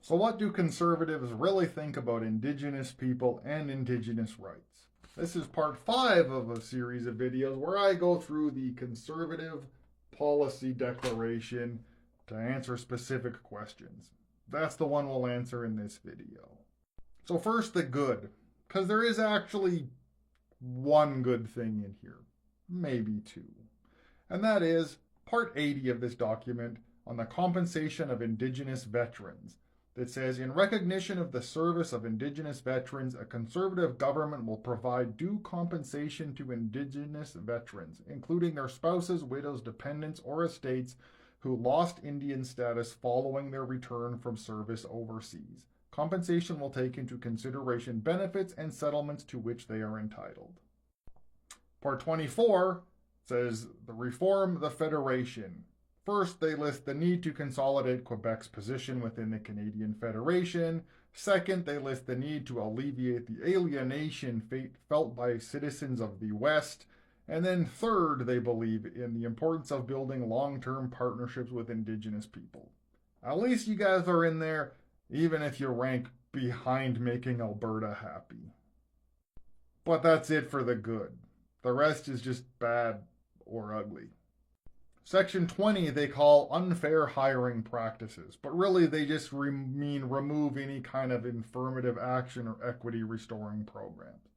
So what do conservatives really think about Indigenous people and Indigenous rights? This is part 5 of a series of videos where I go through the conservative policy declaration to answer specific questions. That's the one we'll answer in this video. So first, the good, because there is actually one good thing in here, maybe two, and that is part 80 of this document on the compensation of Indigenous veterans. That says, in recognition of the service of Indigenous veterans, a conservative government will provide due compensation to Indigenous veterans, including their spouses, widows, dependents, or estates who lost Indian status following their return from service overseas. Compensation will take into consideration benefits and settlements to which they are entitled. Part 24 says, reform the Federation. First, they list the need to consolidate Quebec's position within the Canadian Federation. Second, they list the need to alleviate the alienation felt by citizens of the West. And then third, they believe in the importance of building long-term partnerships with Indigenous people. At least you guys are in there, even if you rank behind making Alberta happy. But that's it for the good. The rest is just bad or ugly. Section 20 they call unfair hiring practices, but really they just mean remove any kind of affirmative action or equity restoring programs.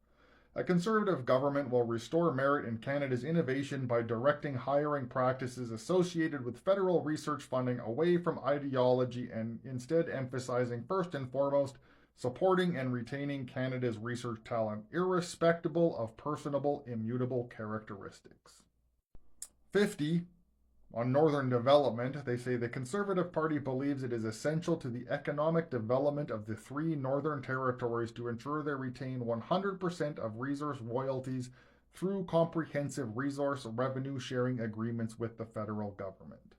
A conservative government will restore merit in Canada's innovation by directing hiring practices associated with federal research funding away from ideology and instead emphasizing first and foremost supporting and retaining Canada's research talent, irrespective of personable, immutable characteristics. 50. On Northern development, they say the Conservative Party believes it is essential to the economic development of the 3 Northern Territories to ensure they retain 100% of resource royalties through comprehensive resource revenue sharing agreements with the federal government.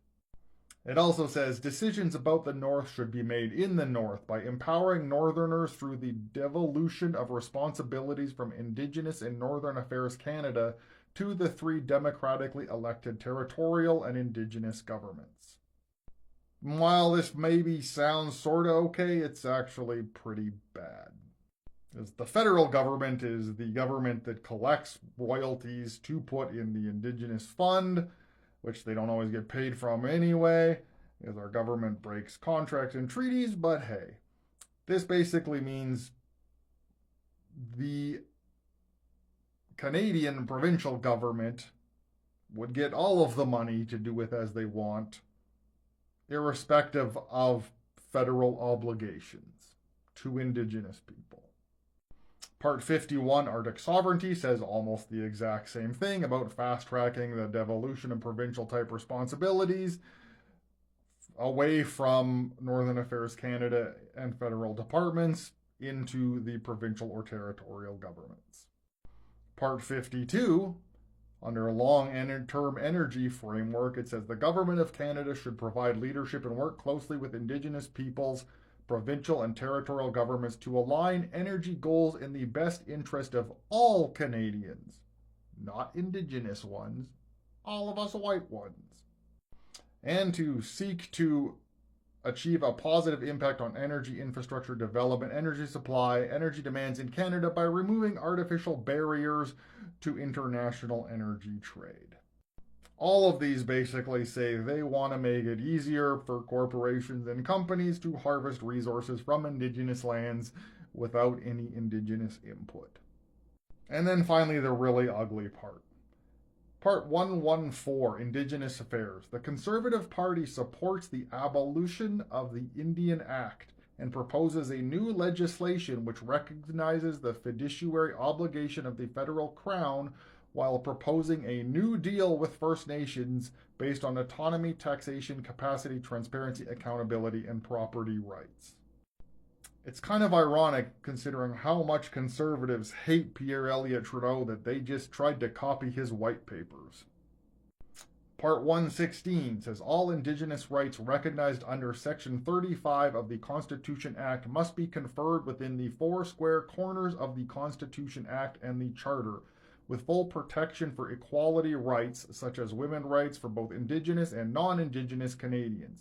It also says decisions about the North should be made in the North by empowering Northerners through the devolution of responsibilities from Indigenous and Northern Affairs Canada to the 3 democratically elected territorial and Indigenous governments. While this maybe sounds sort of okay, it's actually pretty bad. As the federal government is the government that collects royalties to put in the Indigenous Fund, which they don't always get paid from anyway, as our government breaks contracts and treaties, but hey, this basically means the Canadian provincial government would get all of the money to do with as they want, irrespective of federal obligations to Indigenous people. Part 51, Arctic sovereignty, says almost the exact same thing about fast-tracking the devolution of provincial-type responsibilities away from Northern Affairs Canada and federal departments into the provincial or territorial governments. Part 52, under a long-term energy framework, it says the Government of Canada should provide leadership and work closely with Indigenous peoples, provincial and territorial governments to align energy goals in the best interest of all Canadians, not Indigenous ones, all of us white ones, and to seek to achieve a positive impact on energy infrastructure development, energy supply, energy demands in Canada by removing artificial barriers to international energy trade. All of these basically say they want to make it easier for corporations and companies to harvest resources from Indigenous lands without any Indigenous input. And then finally, the really ugly part. Part 114, Indigenous Affairs. The Conservative Party supports the abolition of the Indian Act and proposes a new legislation which recognizes the fiduciary obligation of the federal crown while proposing a new deal with First Nations based on autonomy, taxation, capacity, transparency, accountability, and property rights. It's kind of ironic considering how much conservatives hate Pierre Elliott Trudeau that they just tried to copy his white papers. Part 116 says all Indigenous rights recognized under Section 35 of the Constitution Act must be conferred within the 4 square corners of the Constitution Act and the Charter, with full protection for equality rights such as women's rights for both Indigenous and non-Indigenous Canadians.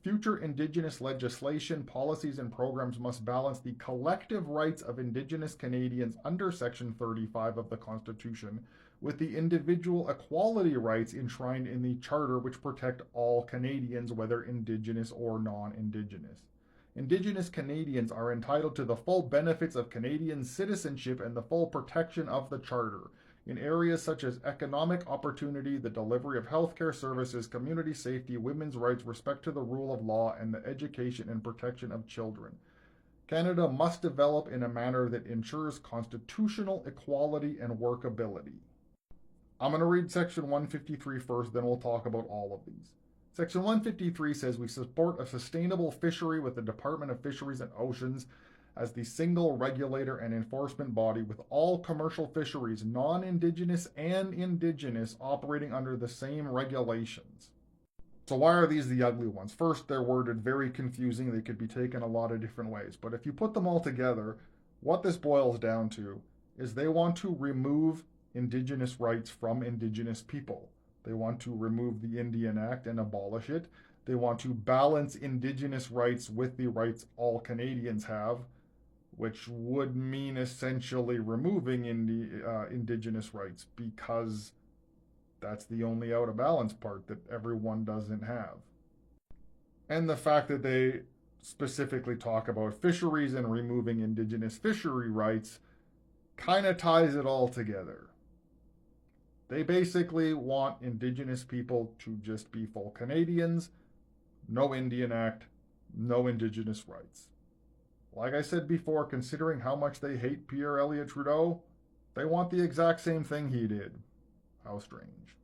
Future Indigenous legislation, policies, and programs must balance the collective rights of Indigenous Canadians under Section 35 of the Constitution with the individual equality rights enshrined in the Charter, which protect all Canadians, whether Indigenous or non-Indigenous. Indigenous Canadians are entitled to the full benefits of Canadian citizenship and the full protection of the Charter in areas such as economic opportunity, the delivery of healthcare services, community safety, women's rights, respect to the rule of law, and the education and protection of children. Canada must develop in a manner that ensures constitutional equality and workability. I'm going to read Section 153 first, then we'll talk about all of these. Section 153 says we support a sustainable fishery with the Department of Fisheries and Oceans as the single regulator and enforcement body, with all commercial fisheries, non-Indigenous and Indigenous, operating under the same regulations. So why are these the ugly ones? First, they're worded very confusing. They could be taken a lot of different ways. But if you put them all together, what this boils down to is they want to remove Indigenous rights from Indigenous people. They want to remove the Indian Act and abolish it. They want to balance Indigenous rights with the rights all Canadians have, which would mean essentially removing Indigenous rights, because that's the only out of balance part that everyone doesn't have. And the fact that they specifically talk about fisheries and removing Indigenous fishery rights kind of ties it all together. They basically want Indigenous people to just be full Canadians, no Indian Act, no Indigenous rights. Like I said before, considering how much they hate Pierre Elliott Trudeau, they want the exact same thing he did. How strange.